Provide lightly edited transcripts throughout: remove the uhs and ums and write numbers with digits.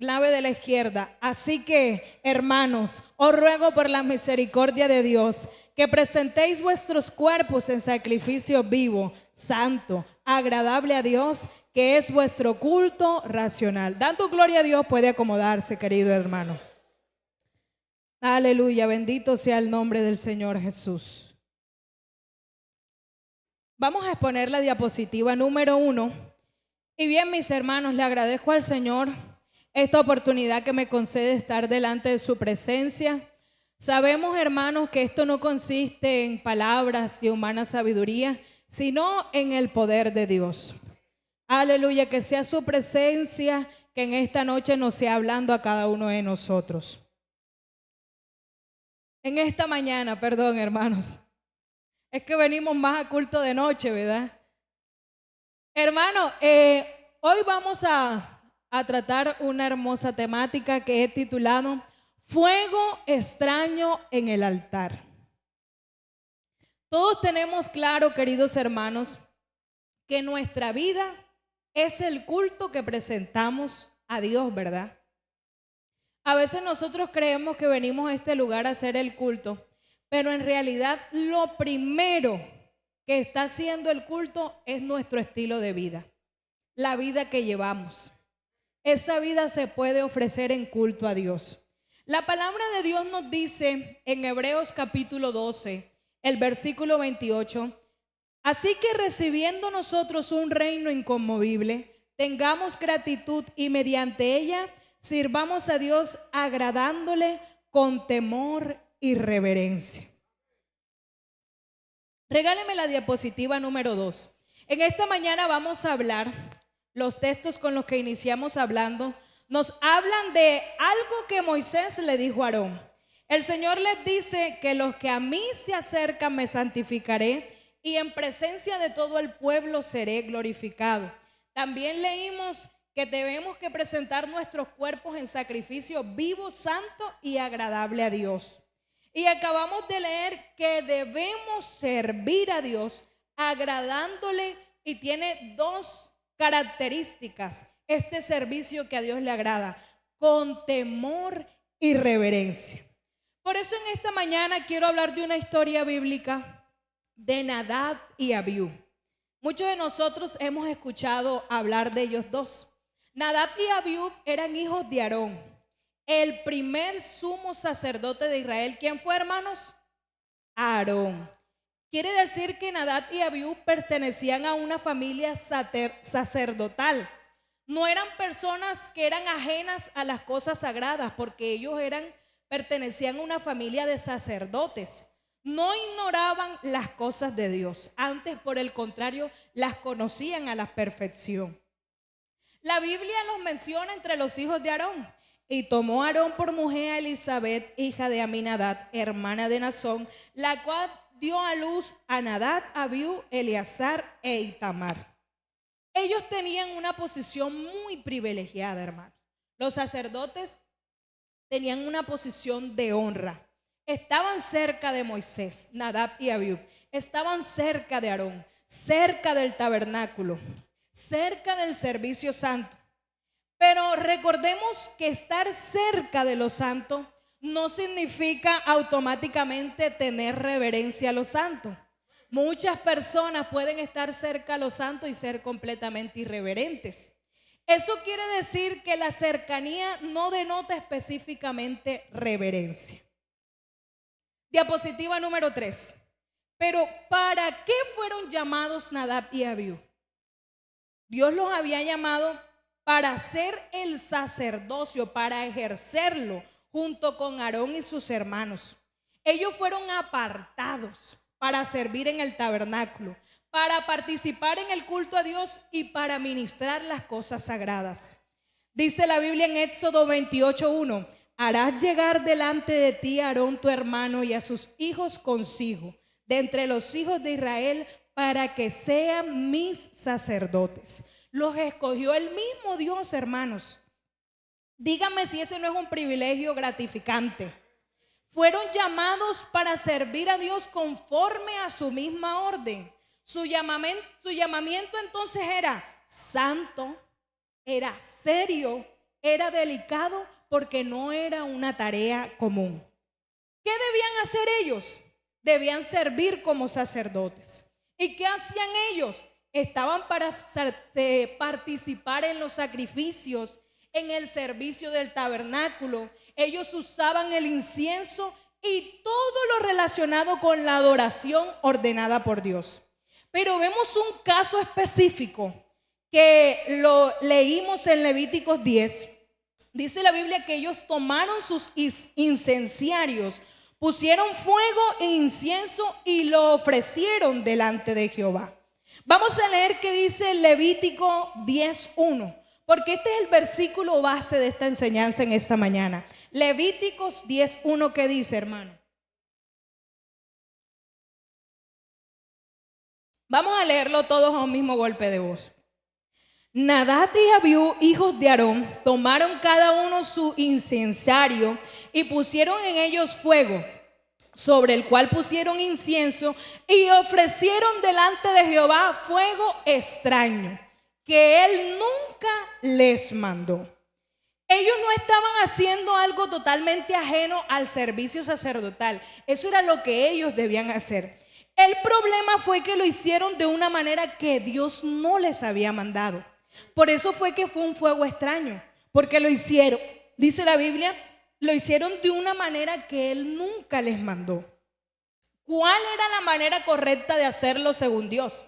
clave de la izquierda. Así que, hermanos, os ruego por la misericordia de Dios que presentéis vuestros cuerpos en sacrificio vivo, santo, agradable a Dios, que es vuestro culto racional. Dando gloria a Dios, puede acomodarse, querido hermano. Aleluya, bendito sea el nombre del Señor Jesús. Vamos a exponer la diapositiva número 1. Y bien, mis hermanos, le agradezco al Señor esta oportunidad que me concede estar delante de su presencia. Sabemos, hermanos, que esto no consiste en palabras de humana sabiduría, sino en el poder de Dios. Aleluya, que sea su presencia que en esta noche nos sea hablando a cada uno de nosotros. En esta mañana, perdón, hermanos, es que venimos más a culto de noche, ¿verdad? Hermano, hoy vamos a tratar una hermosa temática que he titulado Fuego extraño en el altar. Todos tenemos claro, queridos hermanos, que nuestra vida es el culto que presentamos a Dios, ¿verdad? A veces nosotros creemos que venimos a este lugar a hacer el culto, pero en realidad lo primero que está haciendo el culto es nuestro estilo de vida, la vida que llevamos. Esa vida se puede ofrecer en culto a Dios. La palabra de Dios nos dice en Hebreos capítulo 12, el versículo 28, así que recibiendo nosotros un reino inconmovible, tengamos gratitud y mediante ella sirvamos a Dios agradándole con temor y reverencia. Regáleme la diapositiva número 2. En esta mañana vamos a hablar, los textos con los que iniciamos hablando, nos hablan de algo que Moisés le dijo a Aarón. El Señor les dice que los que a mí se acercan me santificaré y en presencia de todo el pueblo seré glorificado. También leímos que debemos que presentar nuestros cuerpos en sacrificio vivo, santo y agradable a Dios. Y acabamos de leer que debemos servir a Dios agradándole, y tiene dos características este servicio que a Dios le agrada: con temor y reverencia. Por eso en esta mañana quiero hablar de una historia bíblica de Nadab y Abiú. Muchos de nosotros hemos escuchado hablar de ellos dos. Nadab y Abiú eran hijos de Aarón, el primer sumo sacerdote de Israel. ¿Quién fue, hermanos? Aarón. Quiere decir que Nadab y Abiú pertenecían a una familia sacerdotal. No eran personas que eran ajenas a las cosas sagradas, porque ellos pertenecían a una familia de sacerdotes. No ignoraban las cosas de Dios, antes por el contrario las conocían a la perfección. La Biblia los menciona entre los hijos de Aarón. Y tomó Aarón por mujer a Elisabet, hija de Aminadab, hermana de Nazón, la cual dio a luz a Nadab, Abiú, Eleazar e Itamar. Ellos tenían una posición muy privilegiada, hermano. Los sacerdotes tenían una posición de honra. Estaban cerca de Moisés, Nadab y Abiú. Estaban cerca de Aarón, cerca del tabernáculo, cerca del servicio santo. Pero recordemos que estar cerca de lo santo no significa automáticamente tener reverencia a lo santo. Muchas personas pueden estar cerca a lo santo y ser completamente irreverentes. Eso quiere decir que la cercanía no denota específicamente reverencia. Diapositiva número 3. Pero ¿para qué fueron llamados Nadab y Abiú? Dios los había llamado para hacer el sacerdocio, para ejercerlo junto con Aarón y sus hermanos. Ellos fueron apartados para servir en el tabernáculo, para participar en el culto a Dios y para ministrar las cosas sagradas. Dice la Biblia en Éxodo 28:1: harás llegar delante de ti a Aarón tu hermano y a sus hijos consigo, de entre los hijos de Israel, para que sean mis sacerdotes. Los escogió el mismo Dios, hermanos. Díganme si ese no es un privilegio gratificante. Fueron llamados para servir a Dios conforme a su misma orden. Su llamamiento entonces era santo, era serio era delicado porque no era una tarea común. ¿Qué debían hacer ellos? Debían servir como sacerdotes. ¿Y qué hacían ellos? Estaban para participar en los sacrificios, en el servicio del tabernáculo. Ellos usaban el incienso y todo lo relacionado con la adoración ordenada por Dios. Pero vemos un caso específico que lo leímos en Levíticos 10. Dice la Biblia que ellos tomaron sus incenciarios, pusieron fuego e incienso y lo ofrecieron delante de Jehová. Vamos a leer qué dice Levítico 10:1, porque este es el versículo base de esta enseñanza en esta mañana. Levíticos 10:1, ¿qué dice, hermano? Vamos a leerlo todos a un mismo golpe de voz. Nadab y Abiú, hijos de Aarón, tomaron cada uno su incensario y pusieron en ellos fuego, sobre el cual pusieron incienso y ofrecieron delante de Jehová fuego extraño, que él nunca les mandó. Ellos no estaban haciendo algo totalmente ajeno al servicio sacerdotal. Eso era lo que ellos debían hacer. El problema fue que lo hicieron de una manera que Dios no les había mandado. Por eso fue que fue un fuego extraño, porque lo hicieron, dice la Biblia, lo hicieron de una manera que Él nunca les mandó. ¿Cuál era la manera correcta de hacerlo según Dios?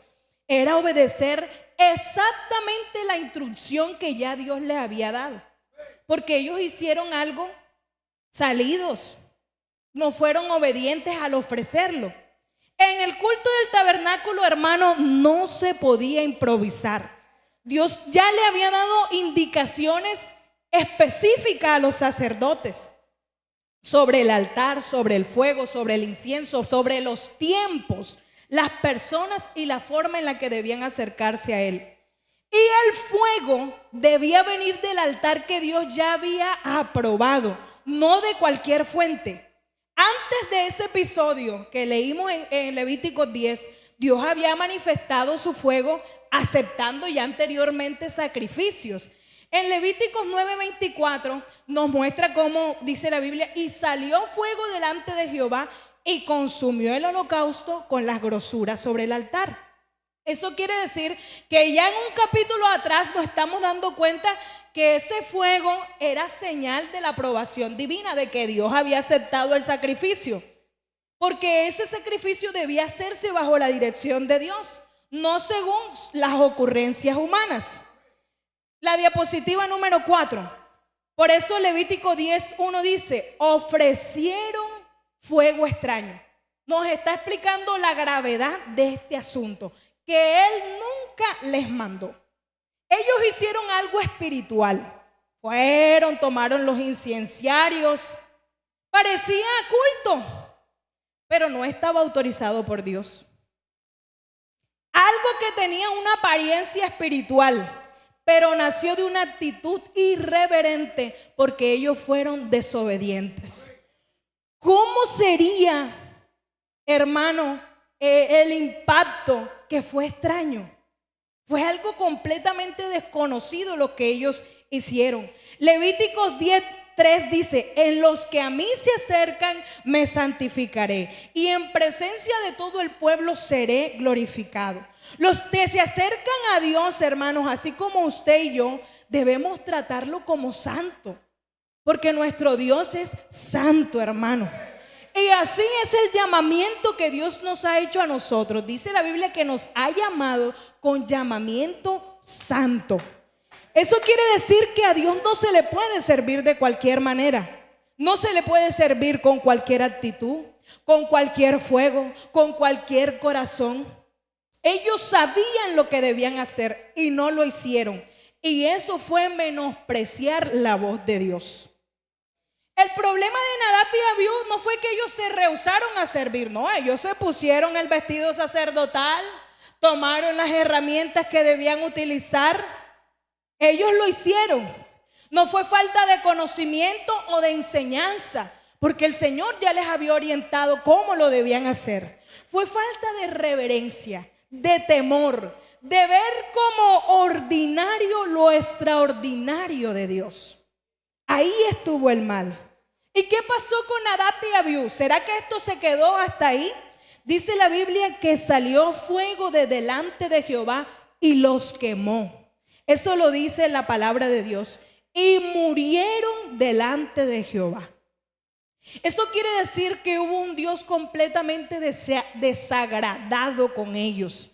Era obedecer exactamente la instrucción que ya Dios les había dado. Porque ellos hicieron algo salidos, no fueron obedientes al ofrecerlo. En el culto del tabernáculo, hermano, no se podía improvisar. Dios ya le había dado indicaciones específicas a los sacerdotes sobre el altar, sobre el fuego, sobre el incienso, sobre los tiempos, las personas y la forma en la que debían acercarse a Él. Y el fuego debía venir del altar que Dios ya había aprobado, no de cualquier fuente. Antes de ese episodio que leímos en Levíticos 10, Dios había manifestado su fuego aceptando ya anteriormente sacrificios. En Levíticos 9:24 nos muestra cómo dice la Biblia: y salió fuego delante de Jehová y consumió el holocausto con las grosuras sobre el altar. Eso quiere decir que ya en un capítulo atrás nos estamos dando cuenta que ese fuego era señal de la aprobación divina, de que Dios había aceptado el sacrificio, porque ese sacrificio debía hacerse bajo la dirección de Dios, no según las ocurrencias humanas. La diapositiva número 4. Por eso Levítico 10:1 dice: ofrecieron fuego extraño. Nos está explicando la gravedad de este asunto, que Él nunca les mandó. Ellos hicieron algo espiritual. Tomaron los incenciarios. Parecía culto, pero no estaba autorizado por Dios. Algo que tenía una apariencia espiritual, pero nació de una actitud irreverente porque ellos fueron desobedientes. ¿Cómo sería, hermano, el impacto? Que fue extraño. Fue algo completamente desconocido lo que ellos hicieron. Levíticos 10:3 dice: en los que a mí se acercan me santificaré, y en presencia de todo el pueblo seré glorificado. Los que se acercan a Dios, hermanos, así como usted y yo, debemos tratarlo como santo, porque nuestro Dios es santo, hermano. Y así es el llamamiento que Dios nos ha hecho a nosotros. Dice la Biblia que nos ha llamado con llamamiento santo. Eso quiere decir que a Dios no se le puede servir de cualquier manera. No se le puede servir con cualquier actitud, con cualquier fuego, con cualquier corazón. Ellos sabían lo que debían hacer y no lo hicieron. Y eso fue menospreciar la voz de Dios. El problema de Nadab y Abiú no fue que ellos se rehusaron a servir, no, ellos se pusieron el vestido sacerdotal, tomaron las herramientas que debían utilizar, ellos lo hicieron. No fue falta de conocimiento o de enseñanza, porque el Señor ya les había orientado cómo lo debían hacer. Fue falta de reverencia, de temor, de ver como ordinario lo extraordinario de Dios. ahí estuvo el mal. ¿Y qué pasó con Nadab y Abiú? ¿Será que esto se quedó hasta ahí? Dice la Biblia que salió fuego de delante de Jehová y los quemó. Eso lo dice la palabra de Dios. Y murieron delante de Jehová. Eso quiere decir que hubo un Dios completamente desagradado con ellos.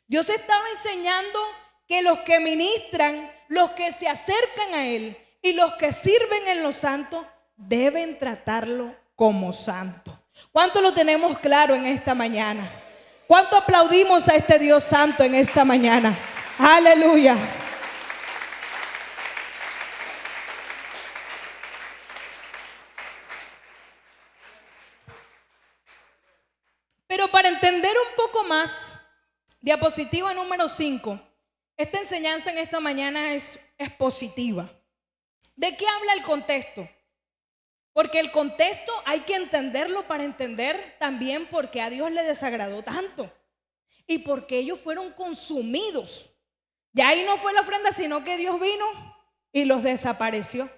Dios estaba enseñando que los que ministran, los que se acercan a Él y los que sirven en los santos deben tratarlo como santo. ¿Cuánto lo tenemos claro en esta mañana? ¿Cuánto aplaudimos a este Dios santo en esta mañana? Aleluya. Pero para entender un poco más, diapositiva número 5, esta enseñanza en esta mañana es positiva. ¿De qué habla el contexto? Porque el contexto hay que entenderlo para entender también por qué a Dios le desagradó tanto y por qué ellos fueron consumidos. Ya ahí no fue la ofrenda, sino que Dios vino y los desapareció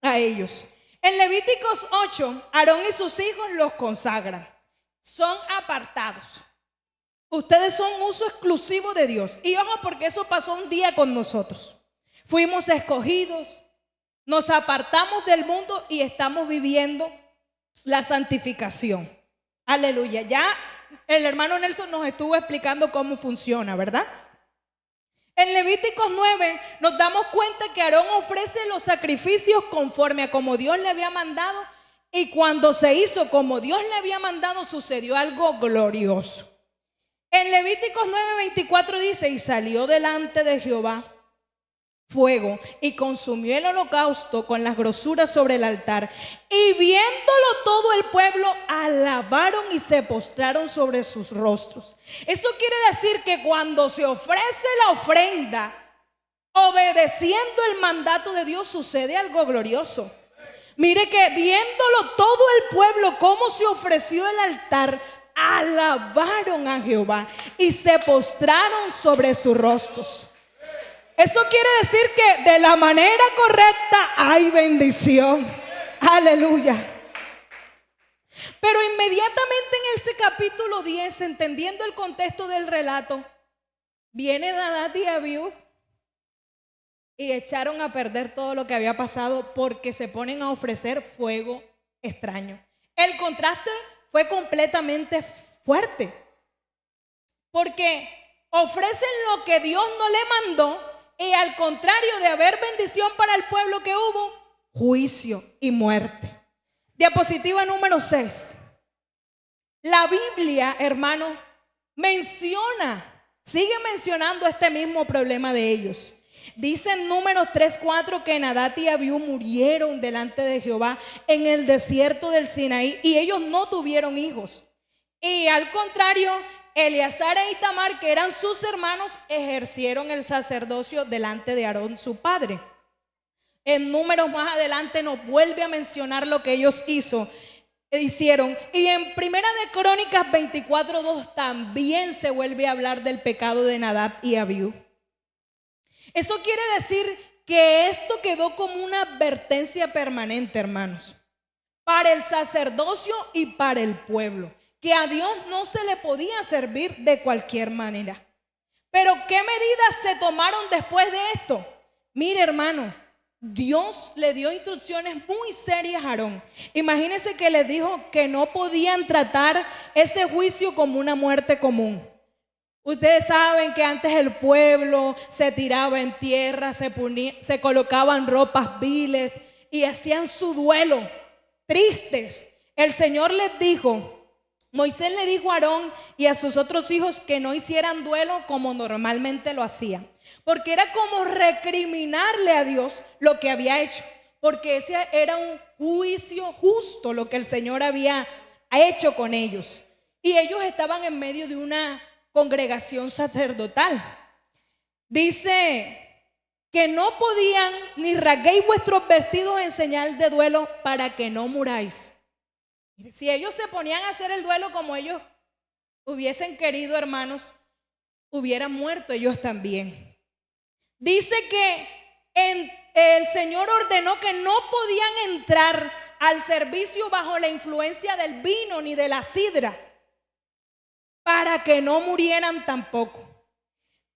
a ellos. En Levíticos 8, Aarón y sus hijos los consagran. Son apartados. Ustedes son uso exclusivo de Dios. Y ojo, porque eso pasó un día con nosotros. Fuimos escogidos, nos apartamos del mundo y estamos viviendo la santificación. Aleluya. Ya el hermano Nelson nos estuvo explicando cómo funciona, ¿verdad? En Levíticos 9 nos damos cuenta que Aarón ofrece los sacrificios conforme a como Dios le había mandado. Y cuando se hizo como Dios le había mandado, sucedió algo glorioso. En Levíticos 9:24 dice: y salió delante de Jehová fuego y consumió el holocausto con las grosuras sobre el altar. Y viéndolo todo el pueblo, alabaron y se postraron sobre sus rostros. Eso quiere decir que cuando se ofrece la ofrenda, obedeciendo el mandato de Dios, sucede algo glorioso. Mire que viéndolo todo el pueblo, cómo se ofreció el altar, alabaron a Jehová y se postraron sobre sus rostros. Eso quiere decir que de la manera correcta hay bendición. Aleluya. Pero inmediatamente en ese capítulo 10, entendiendo el contexto del relato, viene Nadab y Abiú y echaron a perder todo lo que había pasado porque se ponen a ofrecer fuego extraño. El contraste fue completamente fuerte, porque ofrecen lo que Dios no le mandó y al contrario de haber bendición para el pueblo que hubo, juicio y muerte. Diapositiva número 6. La Biblia, hermano, sigue mencionando este mismo problema de ellos. Dice en Números 3:4 que Nadab y Abiú murieron delante de Jehová en el desierto del Sinaí y ellos no tuvieron hijos. Y al contrario, Eleazar e Itamar, que eran sus hermanos, ejercieron el sacerdocio delante de Aarón, su padre. En Números más adelante nos vuelve a mencionar lo que ellos hicieron. Y en Primera de Crónicas 24:2 también se vuelve a hablar del pecado de Nadab y Abiú. Eso quiere decir que esto quedó como una advertencia permanente, hermanos, para el sacerdocio y para el pueblo, que a Dios no se le podía servir de cualquier manera. Pero ¿qué medidas se tomaron después de esto? Mire, hermano, Dios le dio instrucciones muy serias a Aarón. Imagínense que le dijo que no podían tratar ese juicio como una muerte común. Ustedes saben que antes el pueblo se tiraba en tierra, se colocaban ropas viles y hacían su duelo, tristes. El Señor les dijo, Moisés le dijo a Aarón y a sus otros hijos que no hicieran duelo como normalmente lo hacían, porque era como recriminarle a Dios lo que había hecho, porque ese era un juicio justo lo que el Señor había hecho con ellos. Y ellos estaban en medio de una congregación sacerdotal. Dice que no podían ni rasguéis vuestros vestidos en señal de duelo para que no muráis. Si ellos se ponían a hacer el duelo como ellos hubiesen querido, hermanos, hubieran muerto ellos también. Dice que el Señor ordenó que no podían entrar al servicio bajo la influencia del vino ni de la sidra, para que no murieran tampoco.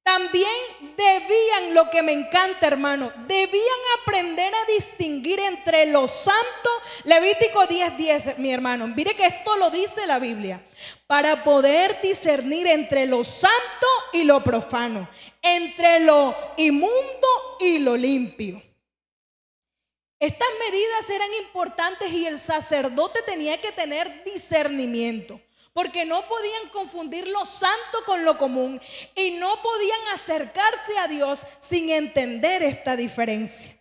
También debían, lo que me encanta, hermano, debían aprender a distinguir entre lo santo. Levítico 10:10, mi hermano, mire que esto lo dice la Biblia, para poder discernir entre lo santo y lo profano, entre lo inmundo y lo limpio. Estas medidas eran importantes y el sacerdote tenía que tener discernimiento, porque no podían confundir lo santo con lo común y no podían acercarse a Dios sin entender esta diferencia.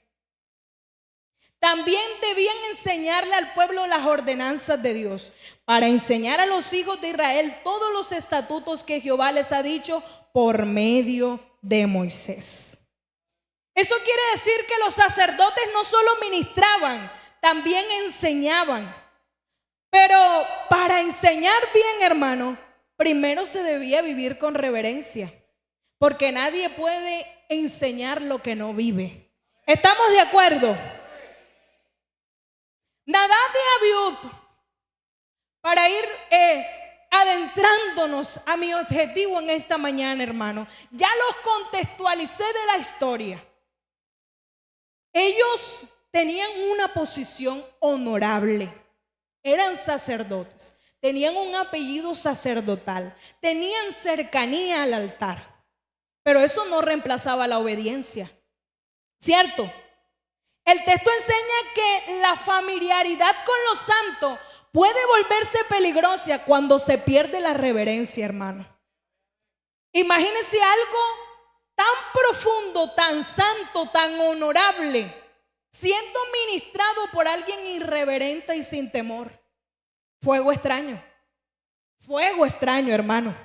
También debían enseñarle al pueblo las ordenanzas de Dios, para enseñar a los hijos de Israel todos los estatutos que Jehová les ha dicho por medio de Moisés. Eso quiere decir que los sacerdotes no solo ministraban, también enseñaban. Pero para enseñar bien, hermano, primero se debía vivir con reverencia, porque nadie puede enseñar lo que no vive. ¿Estamos de acuerdo? Nadab y Abiú, para ir adentrándonos a mi objetivo en esta mañana, hermano, ya los contextualicé de la historia. Ellos tenían una posición honorable. Eran sacerdotes, tenían un apellido sacerdotal, tenían cercanía al altar, pero eso no reemplazaba la obediencia, ¿cierto? El texto enseña que la familiaridad con lo santo puede volverse peligrosa cuando se pierde la reverencia, hermano. Imagínense algo tan profundo, tan santo, tan honorable, siendo ministrado por alguien irreverente y sin temor. Fuego extraño, hermano.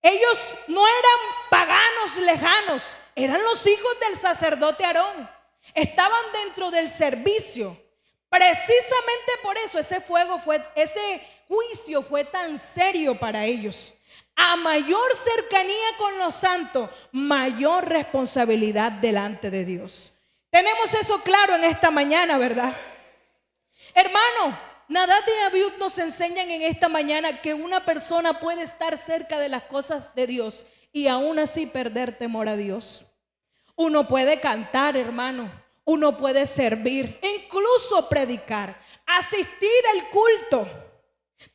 Ellos no eran paganos lejanos, eran los hijos del sacerdote Aarón. Estaban dentro del servicio. Precisamente por eso ese juicio fue tan serio para ellos. A mayor cercanía con los santos, mayor responsabilidad delante de Dios. Tenemos eso claro en esta mañana, ¿verdad? Hermano, Nadab y Abiú nos enseñan en esta mañana que una persona puede estar cerca de las cosas de Dios y aún así perder temor a Dios. Uno puede cantar, hermano, uno puede servir, incluso predicar, asistir al culto,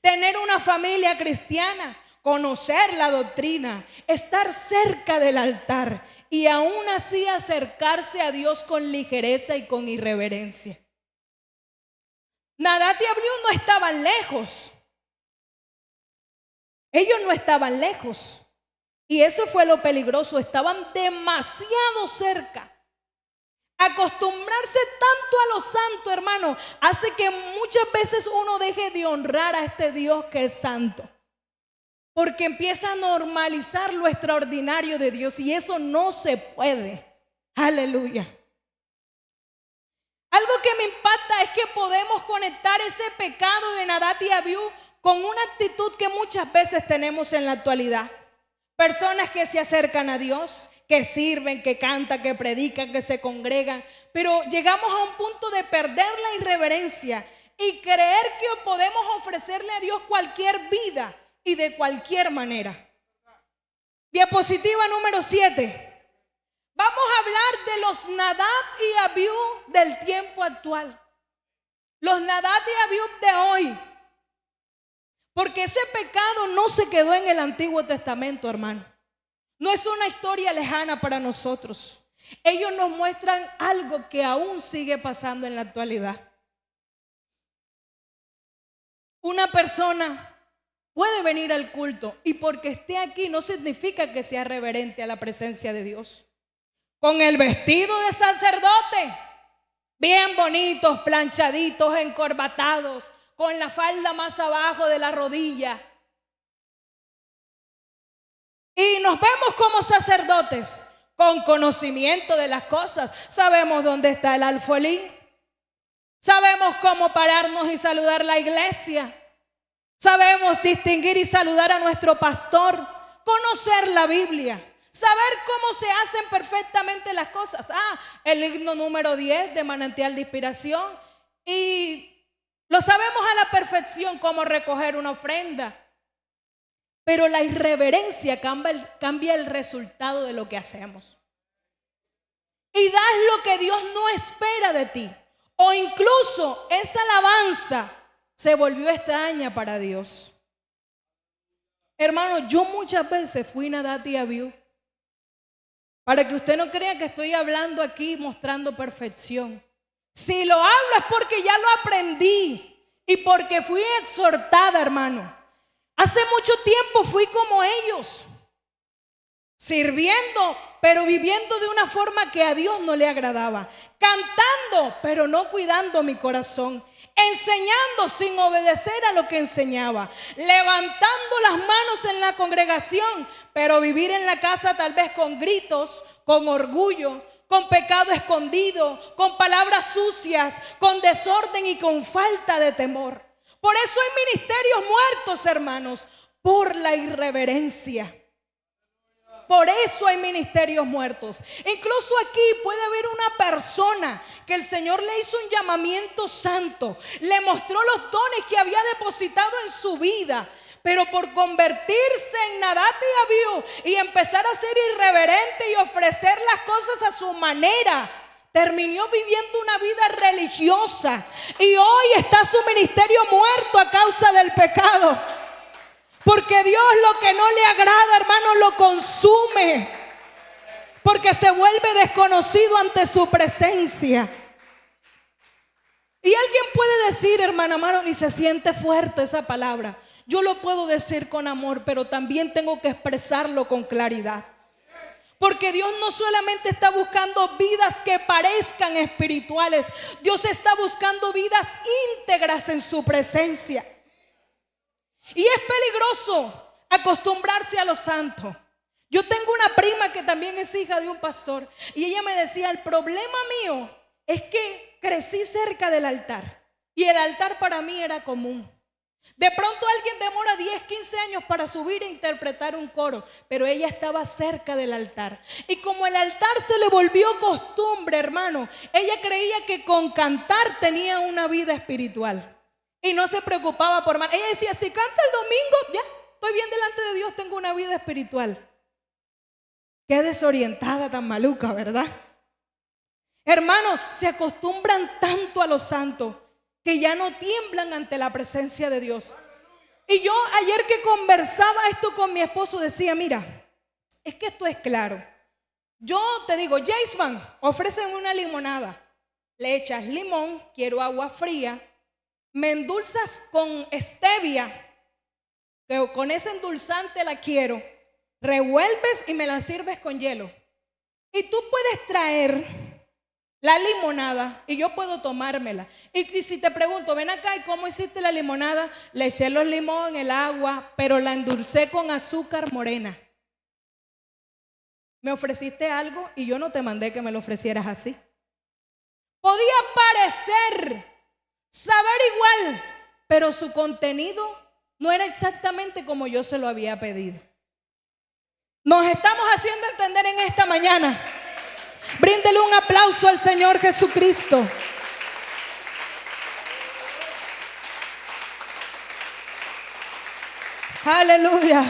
tener una familia cristiana, conocer la doctrina, estar cerca del altar y aún así acercarse a Dios con ligereza y con irreverencia. Nadab y Abiú no estaban lejos. Ellos no estaban lejos. Y eso fue lo peligroso. Estaban demasiado cerca. Acostumbrarse tanto a lo santo, hermano, hace que muchas veces uno deje de honrar a este Dios que es santo. Porque empieza a normalizar lo extraordinario de Dios y eso no se puede. Aleluya. Algo que me impacta es que podemos conectar ese pecado de Nadab y Abiú con una actitud que muchas veces tenemos en la actualidad. Personas que se acercan a Dios, que sirven, que cantan, que predican, que se congregan, pero llegamos a un punto de perder la irreverencia y creer que podemos ofrecerle a Dios cualquier vida y de cualquier manera. Diapositiva número 7. Vamos a hablar de los Nadab y Abiú del tiempo actual. Los Nadab y Abiú de hoy. Porque ese pecado no se quedó en el Antiguo Testamento, hermano. No es una historia lejana para nosotros. Ellos nos muestran algo que aún sigue pasando en la actualidad. Una persona puede venir al culto y porque esté aquí no significa que sea reverente a la presencia de Dios. Con el vestido de sacerdote, bien bonitos, planchaditos, encorbatados, con la falda más abajo de la rodilla. Y nos vemos como sacerdotes con conocimiento de las cosas. Sabemos dónde está el alfolí. Sabemos cómo pararnos y saludar la iglesia. Sabemos distinguir y saludar a nuestro pastor. Conocer la Biblia. Saber cómo se hacen perfectamente las cosas. El himno número 10 de Manantial de Inspiración. Y lo sabemos a la perfección cómo recoger una ofrenda. Pero la irreverencia cambia el resultado de lo que hacemos. Y das lo que Dios no espera de ti. O incluso esa alabanza se volvió extraña para Dios. Hermano, yo muchas veces fui Nadati Abiú. Para que usted no crea que estoy hablando aquí mostrando perfección. Si lo hablo es porque ya lo aprendí y porque fui exhortada, hermano. Hace mucho tiempo fui como ellos, sirviendo, pero viviendo de una forma que a Dios no le agradaba. Cantando, pero no cuidando mi corazón. Enseñando sin obedecer a lo que enseñaba. Levantando las manos en la congregación, pero vivir en la casa tal vez con gritos, con orgullo, con pecado escondido, con palabras sucias, con desorden y con falta de temor. Por eso hay ministerios muertos, hermanos, por la irreverencia. Por eso hay ministerios muertos. Incluso aquí puede haber una persona que el Señor le hizo un llamamiento santo, le mostró los dones que había depositado en su vida, pero por convertirse en Nadati Abiú y empezar a ser irreverente y ofrecer las cosas a su manera, terminó viviendo una vida religiosa y hoy está su ministerio muerto a causa del pecado. Porque Dios lo que no le agrada, hermano, lo consume. Porque se vuelve desconocido ante su presencia. Y alguien puede decir, hermana Maron, y se siente fuerte esa palabra. Yo lo puedo decir con amor, pero también tengo que expresarlo con claridad. Porque Dios no solamente está buscando vidas que parezcan espirituales. Dios está buscando vidas íntegras en su presencia. Y es peligroso acostumbrarse a lo santo. Yo tengo una prima que también es hija de un pastor y ella me decía, el problema mío es que crecí cerca del altar y el altar para mí era común. De pronto alguien demora 10, 15 años para subir e interpretar un coro, pero ella estaba cerca del altar. Y como el altar se le volvió costumbre, hermano, ella creía que con cantar tenía una vida espiritual. Y no se preocupaba por más. Ella decía, si canta el domingo, ya, estoy bien delante de Dios, tengo una vida espiritual. Qué desorientada tan maluca, ¿verdad? Hermanos, se acostumbran tanto a los santos que ya no tiemblan ante la presencia de Dios. Y yo ayer que conversaba esto con mi esposo decía, mira, es que esto es claro. Yo te digo, Jaceman, ofréceme una limonada. Le echas limón, quiero agua fría. Me endulzas con stevia, que con ese endulzante la quiero. Revuelves y me la sirves con hielo. Y tú puedes traer la limonada y yo puedo tomármela. Y si te pregunto, ven acá, ¿y cómo hiciste la limonada? Le eché los limones en el agua, pero la endulcé con azúcar morena. Me ofreciste algo y yo no te mandé que me lo ofrecieras así. Podía parecer saber igual, pero su contenido no era exactamente como yo se lo había pedido. Nos estamos haciendo entender en esta mañana. Bríndele un aplauso al Señor Jesucristo. Aleluya.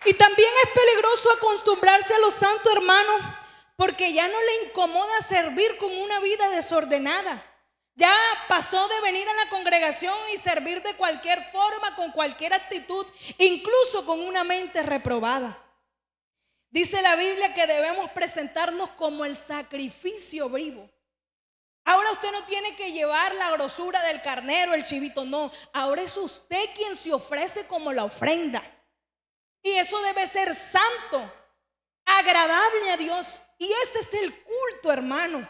Y también es peligroso acostumbrarse a los santos, hermanos, porque ya no le incomoda servir con una vida desordenada. Ya pasó de venir a la congregación y servir de cualquier forma, con cualquier actitud, incluso con una mente reprobada. Dice la Biblia que debemos presentarnos como el sacrificio vivo. Ahora usted no tiene que llevar la grosura del carnero, el chivito, no. Ahora es usted quien se ofrece como la ofrenda. Y eso debe ser santo, agradable a Dios. Y ese es el culto, hermano.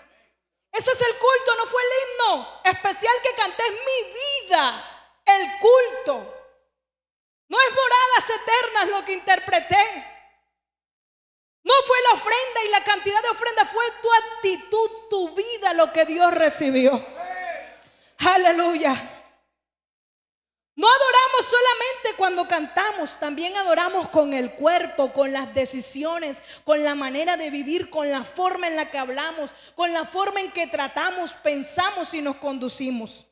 Ese es el culto, no fue el himno especial que canté, es mi vida, el culto. No es moradas eternas lo que interpreté. No fue la ofrenda y la cantidad de ofrenda, fue tu actitud, tu vida lo que Dios recibió. Aleluya. No adoramos solamente cuando cantamos, también adoramos con el cuerpo, con las decisiones, con la manera de vivir, con la forma en la que hablamos, con la forma en que tratamos, pensamos y nos conducimos.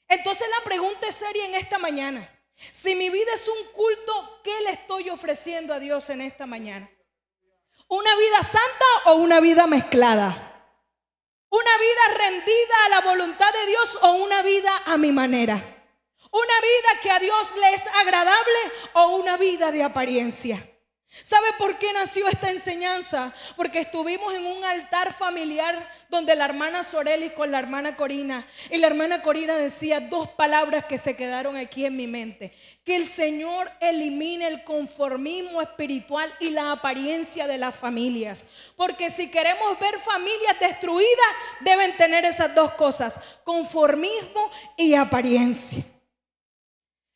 Entonces la pregunta es seria en esta mañana. Si mi vida es un culto, ¿qué le estoy ofreciendo a Dios en esta mañana? ¿Una vida santa o una vida mezclada? ¿Una vida rendida a la voluntad de Dios o una vida a mi manera? ¿Una vida que a Dios le es agradable o una vida de apariencia? ¿Sabe por qué nació esta enseñanza? Porque estuvimos en un altar familiar donde la hermana Sorelis con la hermana Corina, y la hermana Corina decía dos palabras que se quedaron aquí en mi mente: que el Señor elimine el conformismo espiritual y la apariencia de las familias, porque si queremos ver familias destruidas, deben tener esas dos cosas: conformismo y apariencia.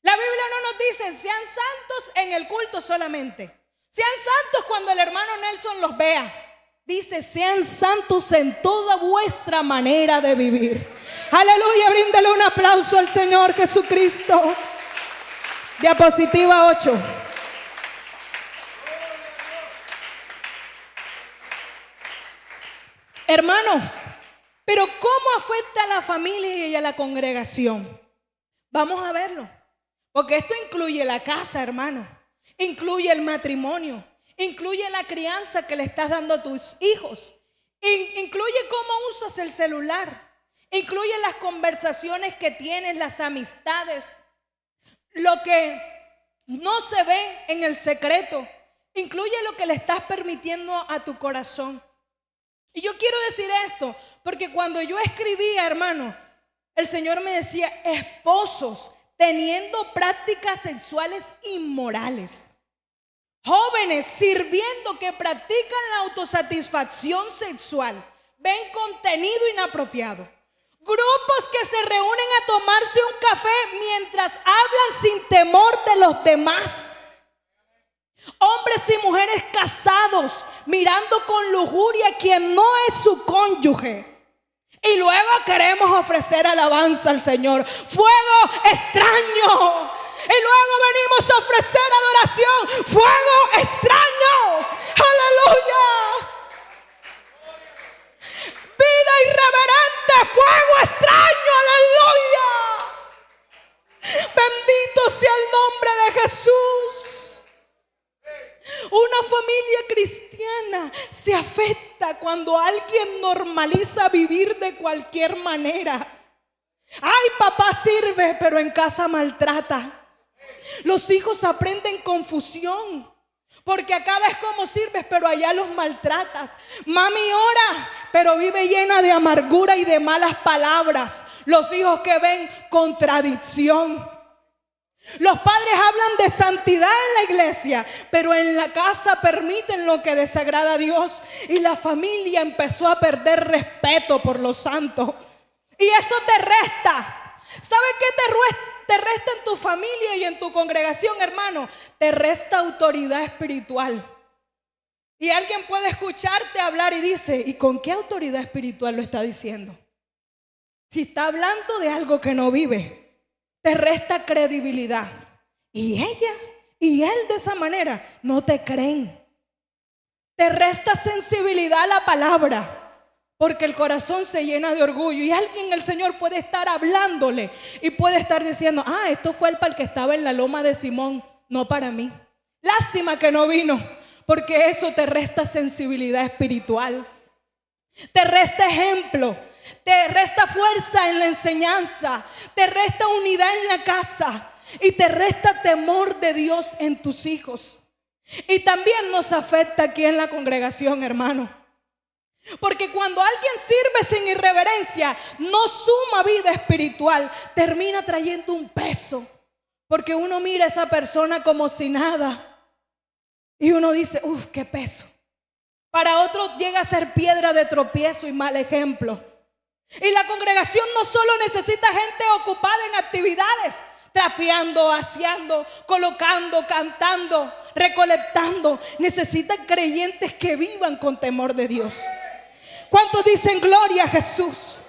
La Biblia no nos dice sean santos en el culto solamente, sean santos cuando el hermano Nelson los vea. Dice sean santos en toda vuestra manera de vivir. Aleluya, bríndale un aplauso al Señor Jesucristo. Diapositiva 8. Hermano, pero ¿cómo afecta a la familia y a la congregación? Vamos a verlo. Porque esto incluye la casa, hermano. Incluye el matrimonio. Incluye la crianza que le estás dando a tus hijos. Incluye cómo usas el celular. Incluye las conversaciones que tienes, las amistades. Lo que no se ve en el secreto. Incluye lo que le estás permitiendo a tu corazón. Y yo quiero decir esto porque cuando yo escribía, hermano, el Señor me decía: esposos teniendo prácticas sexuales inmorales, jóvenes sirviendo que practican la autosatisfacción sexual, ven contenido inapropiado, grupos que se reúnen a tomarse un café mientras hablan sin temor de los demás, hombres y mujeres casados mirando con lujuria a quien no es su cónyuge. Y luego queremos ofrecer alabanza al Señor. Fuego extraño. Y luego venimos a ofrecer adoración. Fuego extraño. Aleluya. Vida irreverente. Fuego extraño. Aleluya. Bendito sea el nombre de Jesús. Una familia cristiana se afecta cuando alguien normaliza vivir de cualquier manera. Ay, papá sirve, pero en casa maltrata. Los hijos aprenden confusión, porque acá ves cómo sirves, pero allá los maltratas. Mami ora, pero vive llena de amargura y de malas palabras. Los hijos que ven contradicción. Los padres hablan de santidad en la iglesia, pero en la casa permiten lo que desagrada a Dios. Y la familia empezó a perder respeto por los santos. Y eso te resta. ¿Sabe qué te resta en tu familia y en tu congregación, hermano? Te resta autoridad espiritual. Y alguien puede escucharte hablar y dice: ¿y con qué autoridad espiritual lo está diciendo? Si está hablando de algo que no vive. Te resta credibilidad. Y ella y él de esa manera no te creen. Te resta sensibilidad a la palabra, porque el corazón se llena de orgullo. Y alguien, el Señor, puede estar hablándole y puede estar diciendo: ah, esto fue para el que estaba en la loma de Simón, no para mí. Lástima que no vino, porque eso te resta sensibilidad espiritual. Te resta ejemplo. Te resta fuerza en la enseñanza, te resta unidad en la casa y te resta temor de Dios en tus hijos. Y también nos afecta aquí en la congregación, hermano. Porque cuando alguien sirve sin irreverencia, no suma vida espiritual, termina trayendo un peso. Porque uno mira a esa persona como si nada y uno dice: uff, qué peso. Para otro llega a ser piedra de tropiezo y mal ejemplo. Y la congregación no solo necesita gente ocupada en actividades, trapeando, aseando, colocando, cantando, recolectando. Necesitan creyentes que vivan con temor de Dios. ¿Cuántos dicen gloria a Jesús?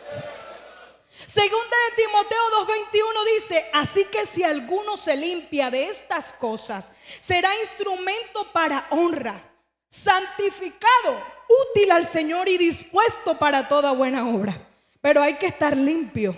Segunda de Timoteo 2:21 dice: así que si alguno se limpia de estas cosas, será instrumento para honra, santificado, útil al Señor y dispuesto para toda buena obra. Pero hay que estar limpio.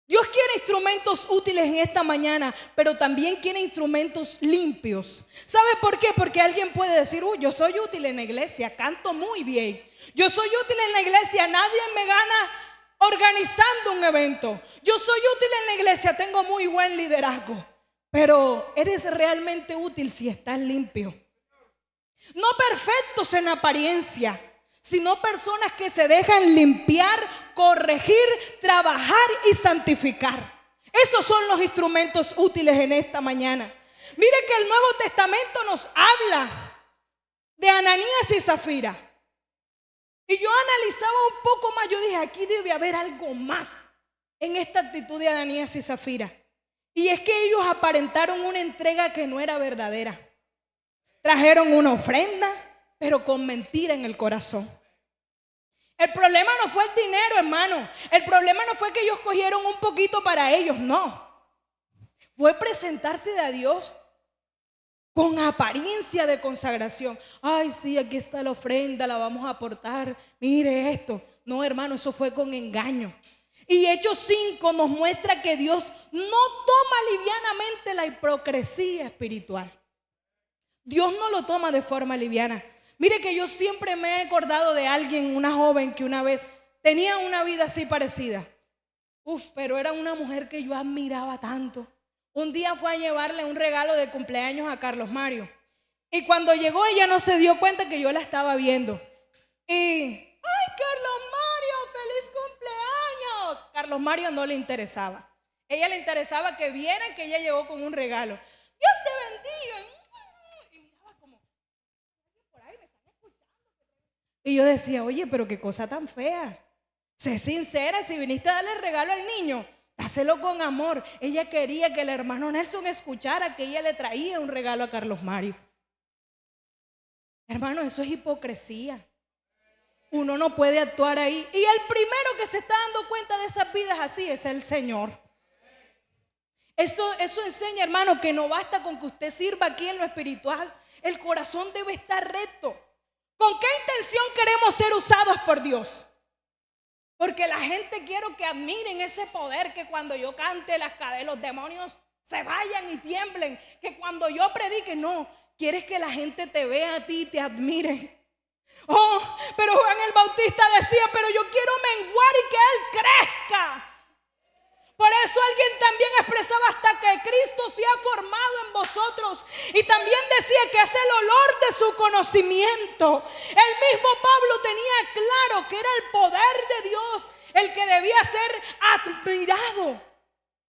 Dios quiere instrumentos útiles en esta mañana, pero también quiere instrumentos limpios. ¿Sabe por qué? Porque alguien puede decir: yo soy útil en la iglesia, canto muy bien. Yo soy útil en la iglesia, nadie me gana organizando un evento. Yo soy útil en la iglesia, tengo muy buen liderazgo. Pero eres realmente útil si estás limpio. No perfectos en apariencia, sino personas que se dejan limpiar, corregir, trabajar y santificar. Esos son los instrumentos útiles en esta mañana. Mire que el Nuevo Testamento nos habla de Ananías y Zafira. Y yo analizaba un poco más, yo dije: aquí debe haber algo más en esta actitud de Ananías y Zafira. Y es que ellos aparentaron una entrega que no era verdadera. Trajeron una ofrenda, pero con mentira en el corazón. El problema no fue el dinero, hermano. El problema no fue que ellos cogieron un poquito para ellos, no. Fue presentarse a Dios con apariencia de consagración. Ay, sí, aquí está la ofrenda, la vamos a aportar. Mire esto. No, hermano, eso fue con engaño. Y Hechos 5 nos muestra que Dios no toma livianamente la hipocresía espiritual. Dios no lo toma de forma liviana. Mire que yo siempre me he acordado de alguien, una joven que una vez tenía una vida así parecida. Pero era una mujer que yo admiraba tanto. Un día fue a llevarle un regalo de cumpleaños a Carlos Mario. Y cuando llegó, ella no se dio cuenta que yo la estaba viendo. Y: ¡ay, Carlos Mario, feliz cumpleaños! Carlos Mario no le interesaba. Ella le interesaba que vieran que ella llegó con un regalo. Dios te bendiga. Y miraba como: por ahí me están escuchando. Y yo decía: oye, pero qué cosa tan fea. Sé sincera, si viniste a darle el regalo al niño, dáselo con amor. Ella quería que el hermano Nelson escuchara que ella le traía un regalo a Carlos Mario. Hermano, eso es hipocresía. Uno no puede actuar ahí. Y el primero que se está dando cuenta de esas vidas así es el Señor. Eso enseña, hermano, que no basta con que usted sirva aquí en lo espiritual. El corazón debe estar recto. ¿Con qué intención queremos ser usados por Dios? Porque la gente quiere que admiren ese poder, que cuando yo cante los demonios se vayan y tiemblen, que cuando yo predique. No, quieres que la gente te vea a ti y te admire. Pero Juan el Bautista decía: pero yo quiero menguar y que Él crezca. Por eso alguien también expresaba: hasta que Cristo se ha formado en vosotros. Y también decía que es el olor de su conocimiento. El mismo Pablo tenía claro que era el poder de Dios el que debía ser admirado.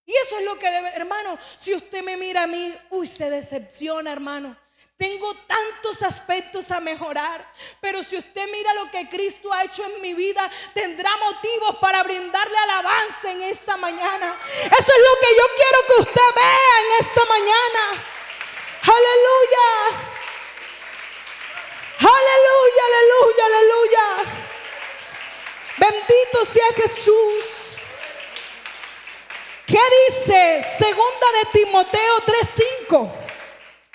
Y eso es lo que debe, hermano. Si usted me mira a mí, se decepciona, hermano. Tengo tantos aspectos a mejorar, pero si usted mira lo que Cristo ha hecho en mi vida, tendrá motivos para brindarle alabanza en esta mañana. Eso es lo que yo quiero que usted vea en esta mañana. Aleluya. Aleluya, aleluya, aleluya. Bendito sea Jesús. ¿Qué dice Segunda de Timoteo 3:5?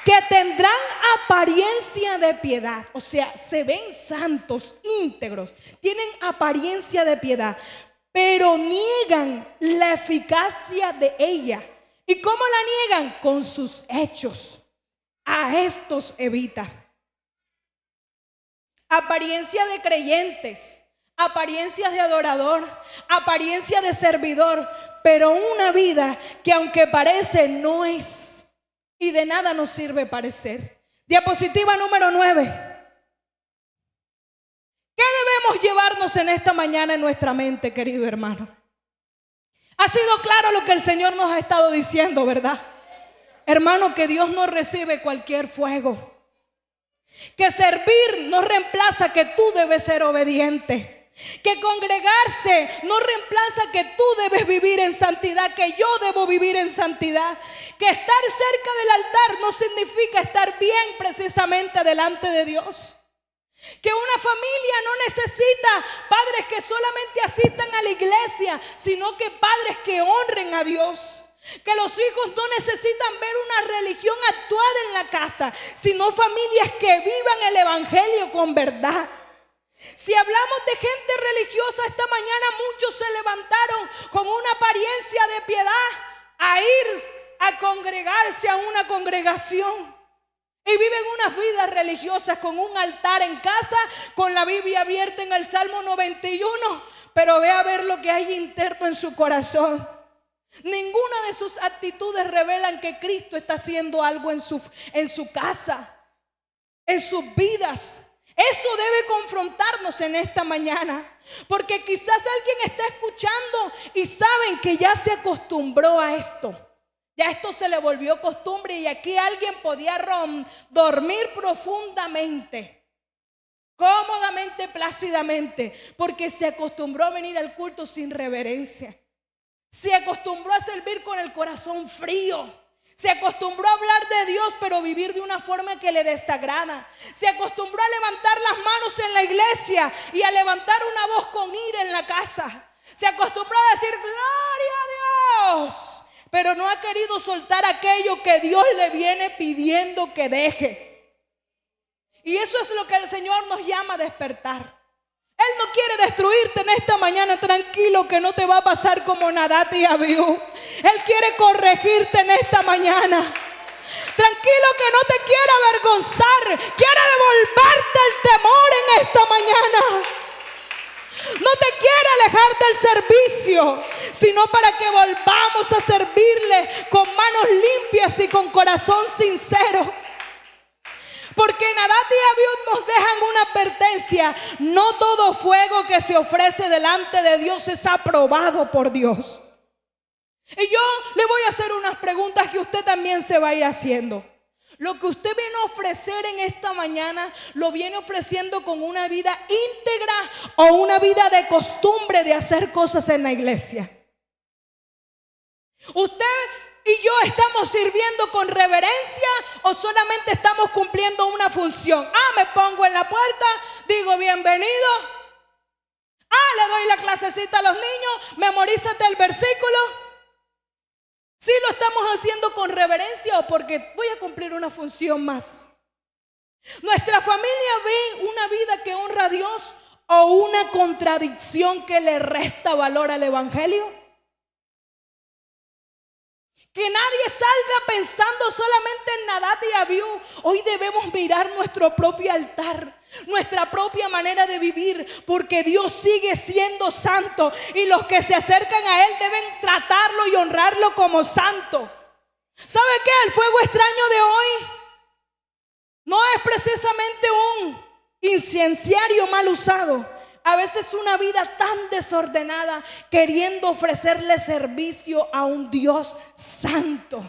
Que tendrán apariencia de piedad. O sea, se ven santos, íntegros, tienen apariencia de piedad, pero niegan la eficacia de ella. ¿Y cómo la niegan? Con sus hechos. A estos evita. Apariencia de creyentes, apariencias de adorador, apariencia de servidor, pero una vida que aunque parece no es. Y de nada nos sirve parecer. Diapositiva número 9. ¿Qué debemos llevarnos en esta mañana en nuestra mente, querido hermano? Ha sido claro lo que el Señor nos ha estado diciendo, ¿verdad? Hermano, que Dios no recibe cualquier fuego. Que servir no reemplaza que tú debes ser obediente. Que congregarse no reemplaza que tú debes vivir en santidad, que yo debo vivir en santidad. Que estar cerca del altar no significa estar bien precisamente delante de Dios. Que una familia no necesita padres que solamente asistan a la iglesia, sino que padres que honren a Dios. Que los hijos no necesitan ver una religión actuada en la casa, sino familias que vivan el evangelio con verdad. Si hablamos de gente religiosa, esta mañana muchos se levantaron con una apariencia de piedad a ir a congregarse a una congregación. Y viven unas vidas religiosas con un altar en casa, con la Biblia abierta en el Salmo 91, pero ve a ver lo que hay interno en su corazón. Ninguna de sus actitudes revelan que Cristo está haciendo algo en su casa, en sus vidas. Eso debe confrontarnos en esta mañana, porque quizás alguien está escuchando y saben que ya se acostumbró a esto. Ya esto se le volvió costumbre y aquí alguien podía dormir profundamente, cómodamente, plácidamente, porque se acostumbró a venir al culto sin reverencia. Se acostumbró a servir con el corazón frío. Se acostumbró a hablar de Dios, pero vivir de una forma que le desagrada. Se acostumbró a levantar las manos en la iglesia y a levantar una voz con ira en la casa. Se acostumbró a decir gloria a Dios, pero no ha querido soltar aquello que Dios le viene pidiendo que deje. Y eso es lo que el Señor nos llama a despertar. Él no quiere destruirte en esta mañana. Tranquilo, que no te va a pasar como Nadab y Abiú. Él quiere corregirte en esta mañana. Tranquilo, que no te quiere avergonzar. Quiere devolverte el temor en esta mañana. No te quiere alejar del servicio, sino para que volvamos a servirle con manos limpias y con corazón sincero. Porque Nadab y Abiú nos dejan una advertencia: no todo fuego que se ofrece delante de Dios es aprobado por Dios. Y yo le voy a hacer unas preguntas que usted también se va a ir haciendo. Lo que usted viene a ofrecer en esta mañana, ¿lo viene ofreciendo con una vida íntegra o una vida de costumbre de hacer cosas en la iglesia? ¿Usted y yo estamos sirviendo con reverencia o solamente estamos cumpliendo una función? Me pongo en la puerta, digo bienvenido. Le doy la clasecita a los niños, memorízate el versículo. ¿Sí lo estamos haciendo con reverencia o porque voy a cumplir una función más? ¿Nuestra familia ve una vida que honra a Dios o una contradicción que le resta valor al evangelio? Que nadie salga pensando solamente en Nadab y Abiú. Hoy debemos mirar nuestro propio altar, nuestra propia manera de vivir, porque Dios sigue siendo santo y los que se acercan a Él deben tratarlo y honrarlo como santo. ¿Sabe qué? El fuego extraño de hoy no es precisamente un incenciario mal usado. A veces una vida tan desordenada, queriendo ofrecerle servicio a un Dios santo.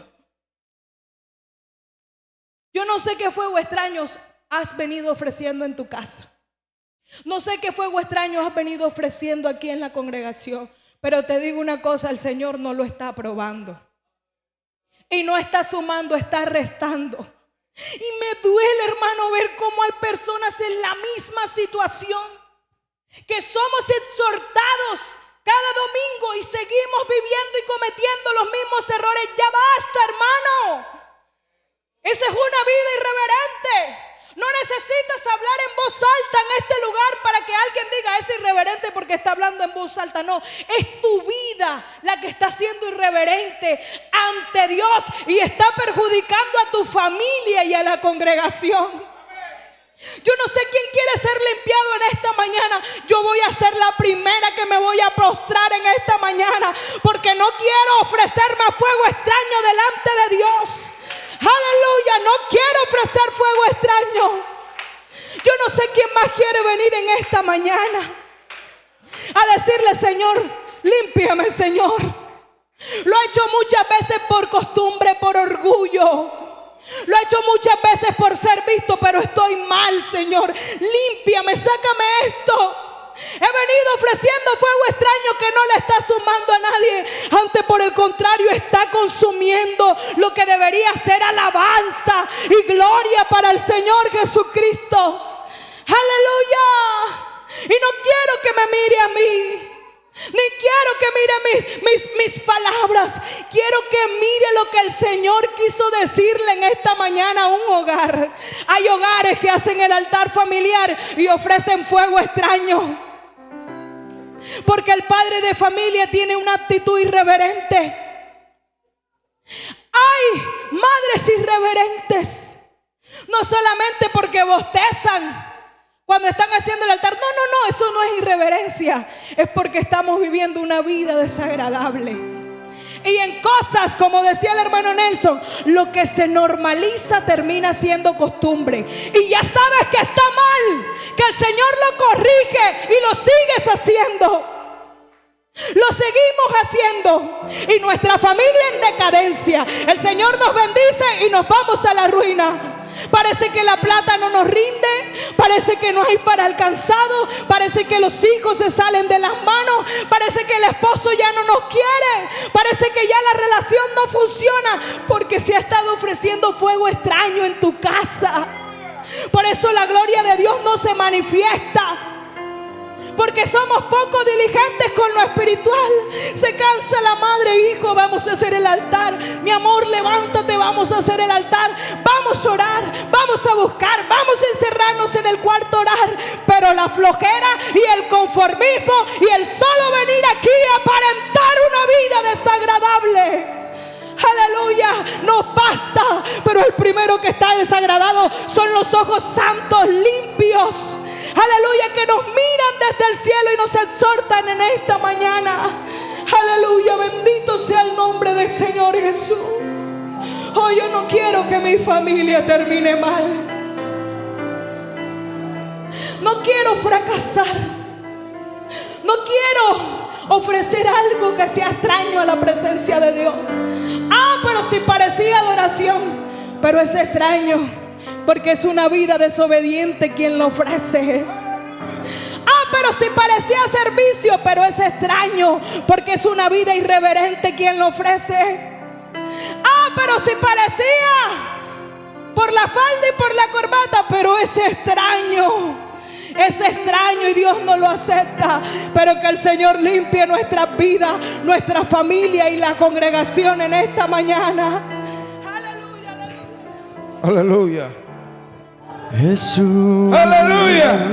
Yo no sé qué fuego extraños has venido ofreciendo en tu casa. No sé qué fuego extraño has venido ofreciendo aquí en la congregación. Pero te digo una cosa, el Señor no lo está aprobando. Y no está sumando, está restando. Y me duele, hermano, ver cómo hay personas en la misma situación, que somos exhortados cada domingo y seguimos viviendo y cometiendo los mismos errores. Ya basta, hermano. Esa es una vida irreverente. No necesitas hablar en voz alta en este lugar para que alguien diga es irreverente porque está hablando en voz alta. No, es tu vida la que está siendo irreverente ante Dios y está perjudicando a tu familia y a la congregación. Yo no sé quién quiere ser limpiado en esta mañana. Yo voy a ser la primera que me voy a prostrar en esta mañana, porque no quiero ofrecer más fuego extraño delante de Dios. Aleluya, no quiero ofrecer fuego extraño. Yo no sé quién más quiere venir en esta mañana a decirle: Señor, límpiame, Señor. Lo he hecho muchas veces por costumbre, por orgullo. Lo he hecho muchas veces por ser visto, pero estoy mal, Señor. Límpiame, sácame esto. He venido ofreciendo fuego extraño que no le está sumando a nadie. Antes, por el contrario, está consumiendo lo que debería ser alabanza y gloria para el Señor Jesucristo. Aleluya. Y no quiero que me mire a mí, ni quiero que mire mis palabras. Quiero que mire lo que el Señor quiso decirle en esta mañana a un hogar. Hay hogares que hacen el altar familiar y ofrecen fuego extraño, porque el padre de familia tiene una actitud irreverente. Hay madres irreverentes, no solamente porque bostezan cuando están haciendo el altar. No, eso no es irreverencia. Es porque estamos viviendo una vida desagradable. Y en cosas, como decía el hermano Nelson, lo que se normaliza termina siendo costumbre. Y ya sabes que está mal, que el Señor lo corrige y lo sigues haciendo. Lo seguimos haciendo y nuestra familia en decadencia. El Señor nos bendice y nos vamos a la ruina. Parece que la plata no nos rinde, parece que no hay para alcanzado, parece que los hijos se salen de las manos, parece que el esposo ya no nos quiere, parece que ya la relación no funciona, porque se ha estado ofreciendo fuego extraño en tu casa. Por eso la gloria de Dios no se manifiesta, porque somos poco diligentes con lo espiritual. Se cansa la madre: hijo, vamos a hacer el altar. Mi amor, levántate, vamos a hacer el altar. Vamos a orar, vamos a buscar, vamos a encerrarnos en el cuarto a orar. Pero la flojera y el conformismo y el solo venir aquí a aparentar una vida desagradable, aleluya, nos basta. Pero el primero que está desagradado son los ojos santos, limpios, aleluya, que nos miran desde el cielo y nos exhortan en esta mañana. Aleluya, bendito sea el nombre del Señor Jesús. Oh, yo no quiero que mi familia termine mal. No quiero fracasar. No quiero ofrecer algo que sea extraño a la presencia de Dios. Pero si parecía adoración, pero es extraño, porque es una vida desobediente quien lo ofrece. Pero si parecía servicio, pero es extraño, porque es una vida irreverente quien lo ofrece. Pero si parecía por la falda y por la corbata, pero es extraño. Es extraño y Dios no lo acepta. Pero que el Señor limpie nuestras vidas, nuestra familia y la congregación en esta mañana. Aleluya, aleluya. Aleluya. Jesús. Aleluya.